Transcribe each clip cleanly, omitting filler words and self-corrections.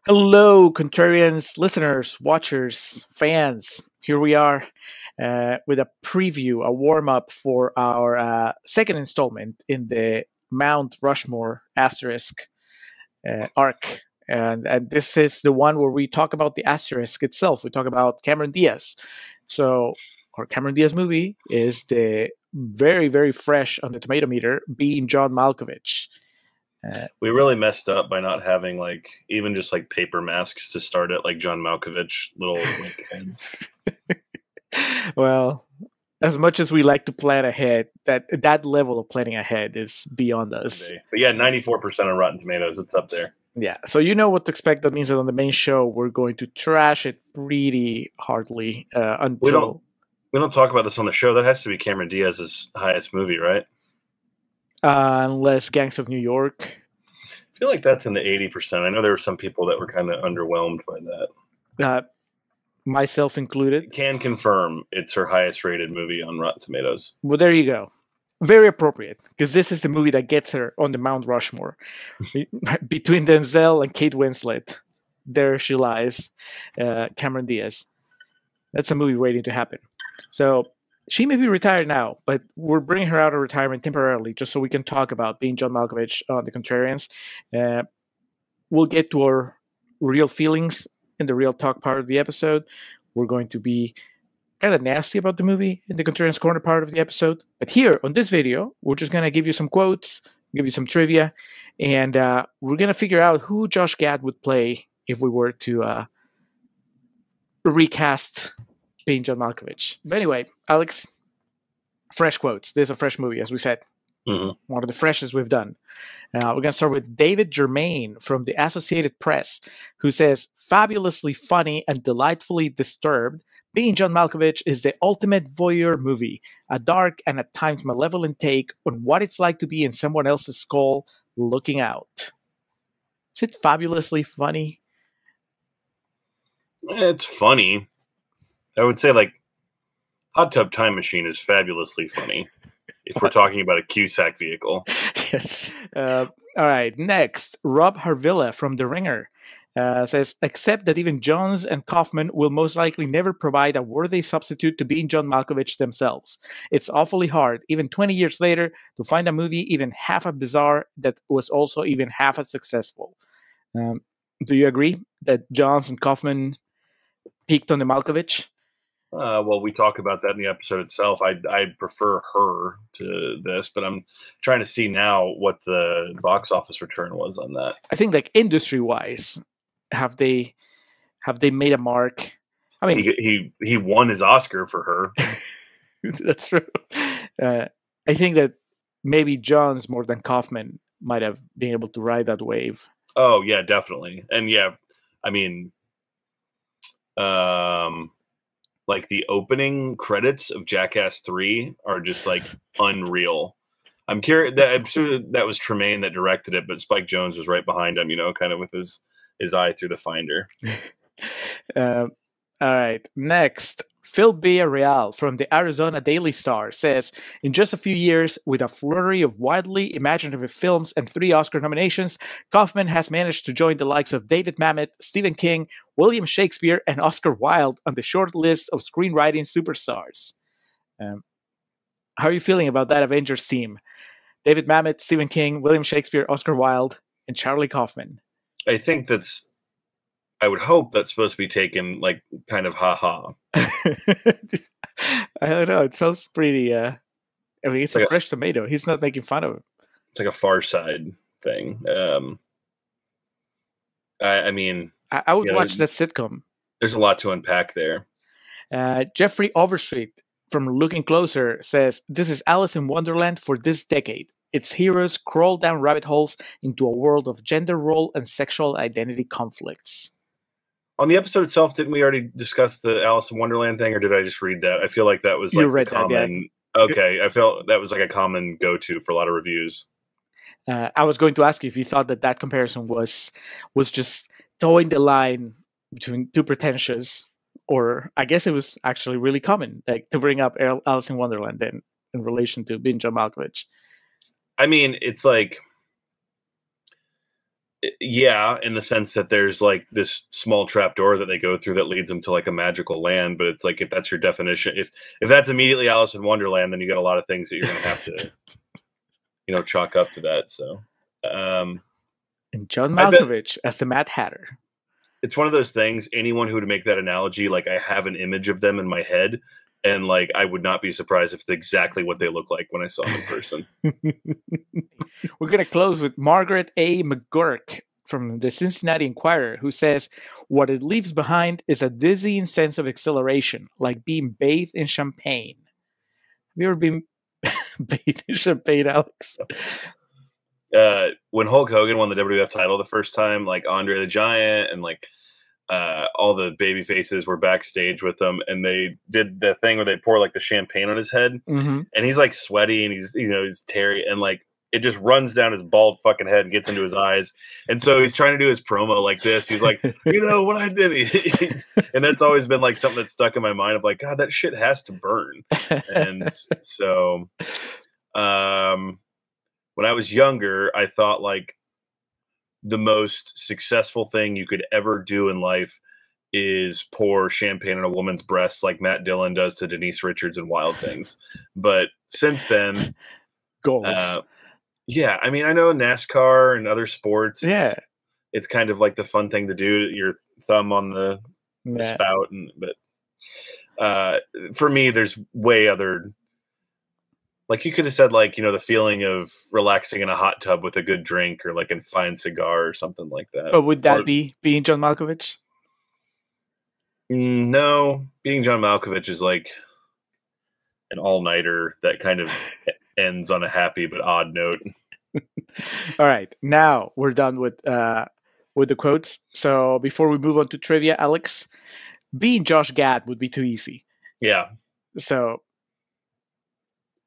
Hello, Contrarians, listeners, watchers, fans. Here we are with a preview, a warm up for our second installment in the Mount Rushmore asterisk arc. And this is the one where we talk about the asterisk itself. We talk about Cameron Diaz. So, our Cameron Diaz movie is the very, very fresh on the Tomatometer, Being John Malkovich. We really messed up by not having even just paper masks to start it, like John Malkovich little heads. Well, as much as we like to plan ahead, that level of planning ahead is beyond us. But yeah, 94% on Rotten Tomatoes. It's up there. Yeah, so you know what to expect. That means that on the main show, we're going to trash it pretty hardly until... We don't talk about this on the show. That has to be Cameron Diaz's highest movie, right? Unless Gangs of New York. I feel like that's in the 80%. I know there were some people that were kind of underwhelmed by that. Myself included. I can confirm it's her highest rated movie on Rotten Tomatoes. Well, there you go. Very appropriate, because this is the movie that gets her on the Mount Rushmore. Between Denzel and Kate Winslet, there she lies, Cameron Diaz. That's a movie waiting to happen. So she may be retired now, but we're bringing her out of retirement temporarily just so we can talk about Being John Malkovich on the Contrarians. We'll get to our real feelings in the real talk part of the episode. We're going to be kind of nasty about the movie in the Contrarians Corner part of the episode. But here on this video, we're just going to give you some quotes, give you some trivia, and we're going to figure out who Josh Gad would play if we were to recast Being John Malkovich. But anyway, Alex, fresh quotes. This is a fresh movie, as we said. Mm-hmm. One of the freshest we've done. We're going to start with David Germain from the Associated Press, who says, fabulously funny and delightfully disturbed, Being John Malkovich is the ultimate voyeur movie, a dark and at times malevolent take on what it's like to be in someone else's skull looking out. Is it fabulously funny? It's funny. I would say Hot Tub Time Machine is fabulously funny. If we're talking about a Cusack vehicle. Yes. All right. Next, Rob Harvilla from The Ringer says, except that even Jonze and Kaufman will most likely never provide a worthy substitute to Being John Malkovich themselves. It's awfully hard, even 20 years later, to find a movie even half as bizarre that was also even half as successful. Do you agree that Jonze and Kaufman peaked on the Malkovich? Well, we talk about that in the episode itself. I prefer her to this, but I'm trying to see now what the box office return was on that. I think, industry-wise, have they made a mark? I mean, he won his Oscar for her. That's true. I think that maybe Jonze more than Kaufman might have been able to ride that wave. Oh yeah, definitely, and yeah, I mean, the opening credits of Jackass 3 are just unreal. I'm curious. I'm sure that was Tremaine that directed it, but Spike Jonze was right behind him, kind of with his eye through the finder. All right. Next, Phil Villarreal from the Arizona Daily Star says, in just a few years, with a flurry of wildly imaginative films and 3 Oscar nominations, Kaufman has managed to join the likes of David Mamet, Stephen King, William Shakespeare, and Oscar Wilde on the short list of screenwriting superstars. How are you feeling about that Avengers team? David Mamet, Stephen King, William Shakespeare, Oscar Wilde, and Charlie Kaufman. I think I would hope that's supposed to be taken kind of ha-ha. I don't know. It sounds pretty... I mean, it's a fresh tomato. He's not making fun of him. It's like a Far Side thing. I mean... I would watch that sitcom. There's a lot to unpack there. Jeffrey Overstreet from Looking Closer says, this is Alice in Wonderland for this decade. Its heroes crawl down rabbit holes into a world of gender role and sexual identity conflicts. On the episode itself, didn't we already discuss the Alice in Wonderland thing, or did I just read that? I feel like that was you read common. That, yeah. Okay, I felt that was a common go-to for a lot of reviews. I was going to ask you if you thought that comparison was just towing the line between too pretentious, or I guess it was actually really common, to bring up Alice in Wonderland then in relation to Being John Malkovich. I mean, it's Yeah, in the sense that there's like this small trap door that they go through that leads them to like a magical land. But it's like, if that's your definition, if that's immediately Alice in Wonderland, then you got a lot of things that you're going to have to, chalk up to that. So, and John Malkovich as the Mad Hatter. It's one of those things. Anyone who would make that analogy, like, I have an image of them in my head, and like I would not be surprised if it's exactly what they look like when I saw them in person. We're going to close with Margaret A. McGurk from the Cincinnati Enquirer, who says, "What it leaves behind is a dizzying sense of exhilaration, like being bathed in champagne." Have you ever been bathed in champagne, Alex? When Hulk Hogan won the WWF title the first time, like Andre the Giant and like all the baby faces were backstage with him, and they did the thing where they pour like the champagne on his head, and he's like sweaty and he's teary, and like it just runs down his bald fucking head and gets into his eyes, and so he's trying to do his promo like this. He's like, what I did, and that's always been like something that's stuck in my mind of like, God, that shit has to burn. And so, when I was younger, I thought like the most successful thing you could ever do in life is pour champagne on a woman's breasts like Matt Dillon does to Denise Richards in Wild Things. But since then, goals. Yeah, I mean, I know NASCAR and other sports. Yeah, it's kind of like the fun thing to do. Your thumb on the spout, but for me, there's way other. Like you could have said, like, the feeling of relaxing in a hot tub with a good drink or like a fine cigar or something like that. But would that be Being John Malkovich? No, Being John Malkovich is like an all-nighter that kind of ends on a happy but odd note. All right, now we're done with the quotes. So before we move on to trivia, Alex, being Josh Gad would be too easy. Yeah. So.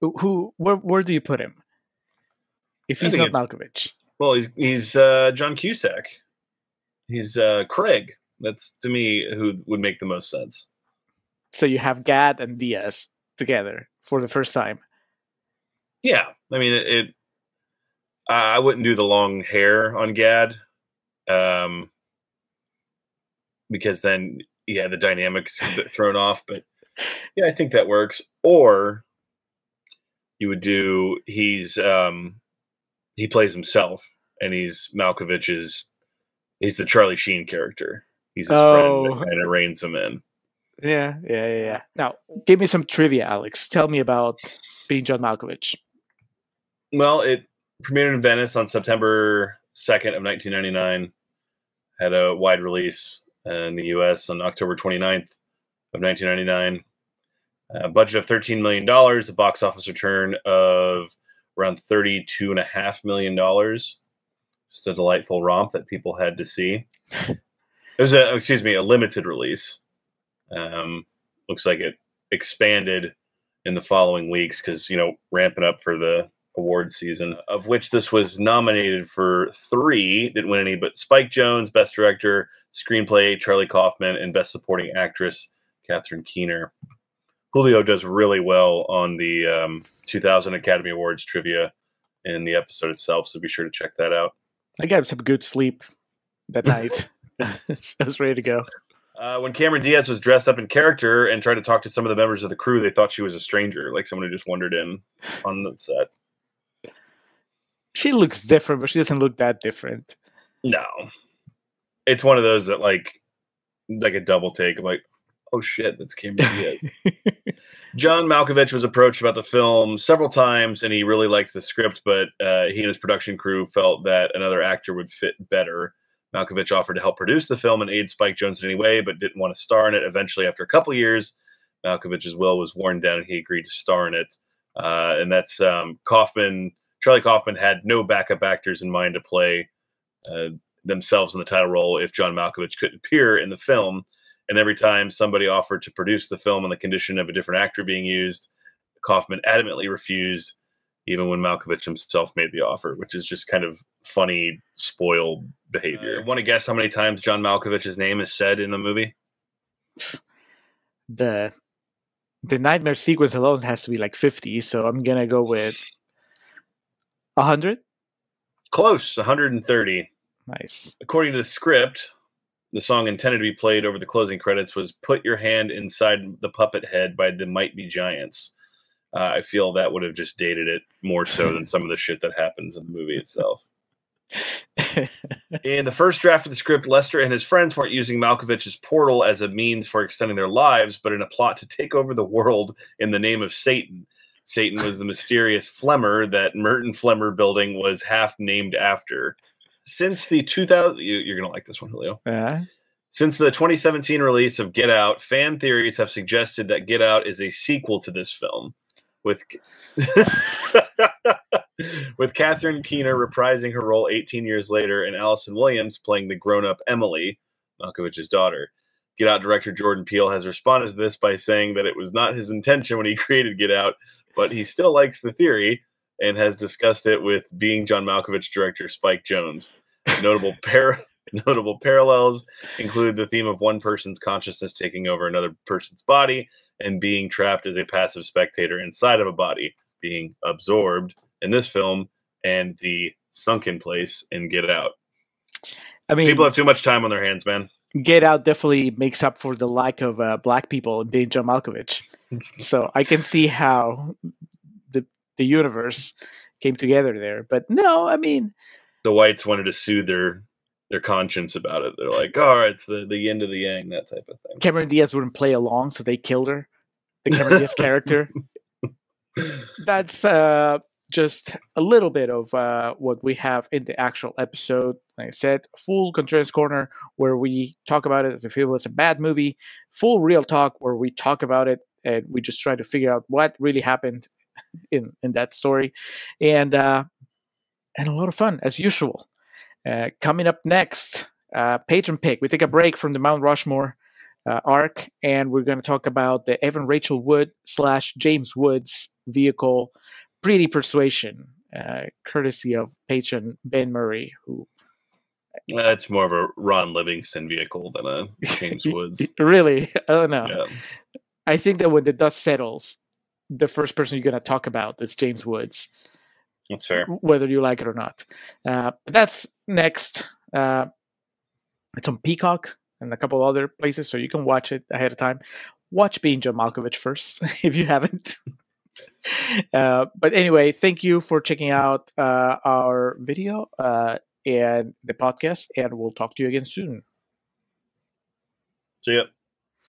Where do you put him? If he's not Malkovich. Well, he's John Cusack. He's Craig. That's, to me, who would make the most sense. So you have Gad and Diaz together for the first time. Yeah. I mean, I wouldn't do the long hair on Gad. Because then, the dynamics get thrown off. But, yeah, I think that works. Or you would do, he plays himself, and he's Malkovich's, he's the Charlie Sheen character. He's his friend that kind of reins him in. Yeah. Now, give me some trivia, Alex. Tell me about Being John Malkovich. Well, it premiered in Venice on September 2nd of 1999. Had a wide release in the U.S. on October 29th of 1999. A budget of $13 million, a box office return of around $32.5 million. Just a delightful romp that people had to see. It was a limited release. Looks like it expanded in the following weeks because, ramping up for the award season, of which this was nominated for 3, didn't win any, but Spike Jonze, Best Director, Screenplay, Charlie Kaufman, and Best Supporting Actress, Catherine Keener. Julio does really well on the 2000 Academy Awards trivia in the episode itself, so be sure to check that out. I got some good sleep that night. I was ready to go. When Cameron Diaz was dressed up in character and tried to talk to some of the members of the crew, they thought she was a stranger, like someone who just wandered in on the set. She looks different, but she doesn't look that different. No. It's one of those that like a double take of like, oh shit, that's Cameron Diaz. John Malkovich was approached about the film several times, and he really liked the script, but he and his production crew felt that another actor would fit better. Malkovich offered to help produce the film and aid Spike Jonze in any way, but didn't want to star in it. Eventually, after a couple years, Malkovich's will was worn down, and he agreed to star in it. And that's Kaufman. Charlie Kaufman had no backup actors in mind to play themselves in the title role if John Malkovich couldn't appear in the film. And every time somebody offered to produce the film on the condition of a different actor being used, Kaufman adamantly refused, even when Malkovich himself made the offer, which is just kind of funny, spoiled behavior. Want to guess how many times John Malkovich's name is said in the movie? The nightmare sequence alone has to be like 50, so I'm going to go with 100? Close, 130. Nice. According to the script, the song intended to be played over the closing credits was "Put Your Hand Inside the Puppet Head" by the Might Be Giants. I feel that would have just dated it more so than some of the shit that happens in the movie itself. In the first draft of the script, Lester and his friends weren't using Malkovich's portal as a means for extending their lives, but in a plot to take over the world in the name of Satan. Satan was the mysterious Flemmer that Merton Flemmer building was half named after. Since the 2000, you're going to like this one, Julio. Since the 2017 release of Get Out, fan theories have suggested that Get Out is a sequel to this film, with with Catherine Keener reprising her role 18 years later and Allison Williams playing the grown-up Emily, Malkovich's daughter. Get Out director Jordan Peele has responded to this by saying that it was not his intention when he created Get Out, but he still likes the theory and has discussed it with Being John Malkovich director Spike Jonze. Notable parallels include the theme of one person's consciousness taking over another person's body and being trapped as a passive spectator inside of a body, being absorbed in this film, and the sunken place in Get Out. I mean, people have too much time on their hands, man. Get Out definitely makes up for the lack of black people in Being John Malkovich. So I can see how the universe came together there. But no, I mean, the whites wanted to soothe their conscience about it. They're like, oh, it's the yin to the yang, that type of thing. Cameron Diaz wouldn't play along, so they killed her. The Cameron Diaz character. That's just a little bit of what we have in the actual episode. Like I said, full Contrarians Corner, where we talk about it as if it was a bad movie. Full Real Talk, where we talk about it and we just try to figure out what really happened in that story. And a lot of fun, as usual. Coming up next, patron pick. We take a break from the Mount Rushmore arc, and we're going to talk about the Evan Rachel Wood / James Woods vehicle, Pretty Persuasion, courtesy of patron Ben Murray, who... It's more of a Ron Livingston vehicle than a James Woods. Really? Oh, no. Yeah. I think that when the dust settles, the first person you're going to talk about is James Woods. That's fair. Whether you like it or not. But that's next. It's on Peacock and a couple other places, so you can watch it ahead of time. Watch Being John Malkovich first, if you haven't. But anyway, thank you for checking out our video and the podcast, and we'll talk to you again soon. See ya.